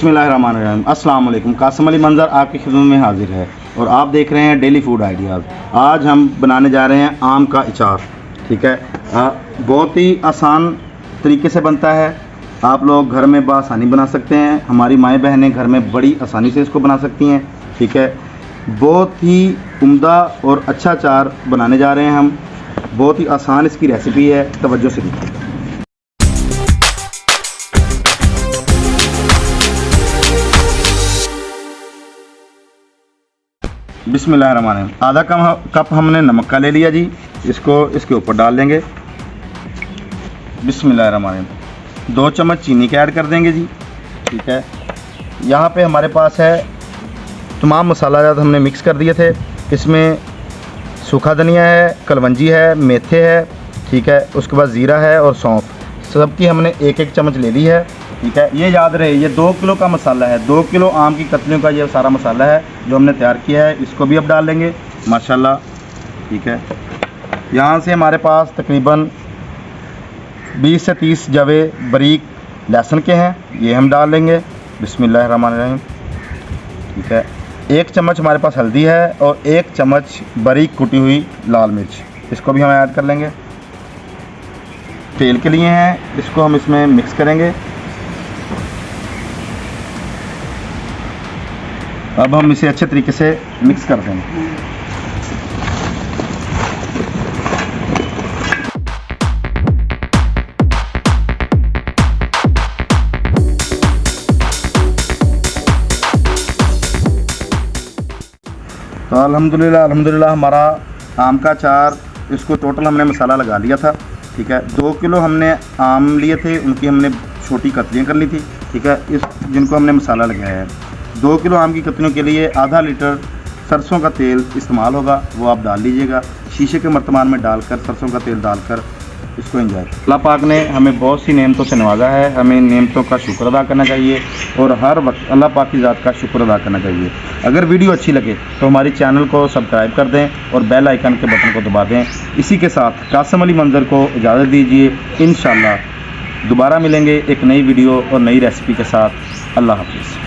बिस्मिल्लाहिर्रहमानिर्रहीम। अस्सलाम वालेकुम। कासिम अली मंज़र आपकी खिदमत में हाजिर है और आप देख रहे हैं डेली फूड आइडियाज़। आज हम बनाने जा रहे हैं आम का अचार। ठीक है, बहुत ही आसान तरीके से बनता है। आप लोग घर में बआसानी बना सकते हैं। हमारी माएँ बहनें घर में बड़ी आसानी से इसको बना सकती हैं। ठीक है, बहुत ही उम्दा और अच्छा अचार बनाने जा रहे हैं हम। बहुत ही आसान इसकी रेसिपी है, तवज्जो से देखिए। बिस्मिल्लाहिर्रहमानिर्रहीम। आधा कप हमने नमक का ले लिया जी, इसको इसके ऊपर डाल देंगे। बिस्मिल्लाहिर्रहमानिर्रहीम। 2 चम्मच चीनी के ऐड कर देंगे जी। ठीक है, यहाँ पे हमारे पास है तमाम मसाला जात हमने मिक्स कर दिए थे। इसमें सूखा धनिया है, कलवंजी है, मेथे है, ठीक है, उसके बाद ज़ीरा है और सौंफ। सबकी हमने 1-1 चम्मच ले ली है। ठीक है, ये याद रहे ये 2 किलो का मसाला है। 2 किलो आम की कतलियों का ये सारा मसाला है जो हमने तैयार किया है। इसको भी अब डाल लेंगे माशाल्लाह। ठीक है, यहाँ से हमारे पास तकरीबन 20 से 30 जवे बारीक लहसुन के हैं, ये हम डाल लेंगे। बिस्मिल्लाहिर्रहमानिर्रहीम। ठीक है, 1 चम्मच हमारे पास हल्दी है और 1 चम्मच बारीक कुटी हुई लाल मिर्च, इसको भी हम ऐड कर लेंगे। तेल के लिए हैं, इसको हम इसमें मिक्स करेंगे। अब हम इसे अच्छे तरीके से मिक्स कर देंगे। तो अल्हम्दुलिल्लाह हमारा आम का अचार, इसको टोटल हमने मसाला लगा लिया था। ठीक है, 2 किलो हमने आम लिए थे, उनकी हमने छोटी कतलियाँ कर ली थी। ठीक है, इस जिनको हमने मसाला लगाया है। 2 किलो आम की कतलियों के लिए आधा लीटर सरसों का तेल इस्तेमाल होगा, वो आप डाल लीजिएगा। शीशे के मर्तमान में डालकर सरसों का तेल डालकर इसको एंजॉय। अल्लाह पाक ने हमें बहुत सी नेमतों से नवाजा है, हमें इन नेमतों का शुक्र अदा करना चाहिए और हर वक्त अल्लाह पाक की ज़ात का शुक्र अदा करना चाहिए। अगर वीडियो अच्छी लगे तो हमारी चैनल को सब्सक्राइब कर दें और बेल आइकन के बटन को दबा दें। इसी के साथ कासिम अली मंज़र को इजाज़त दीजिए। इंशाअल्लाह दोबारा मिलेंगे एक नई वीडियो और नई रेसिपी के साथ। अल्लाह हाफ़िज़।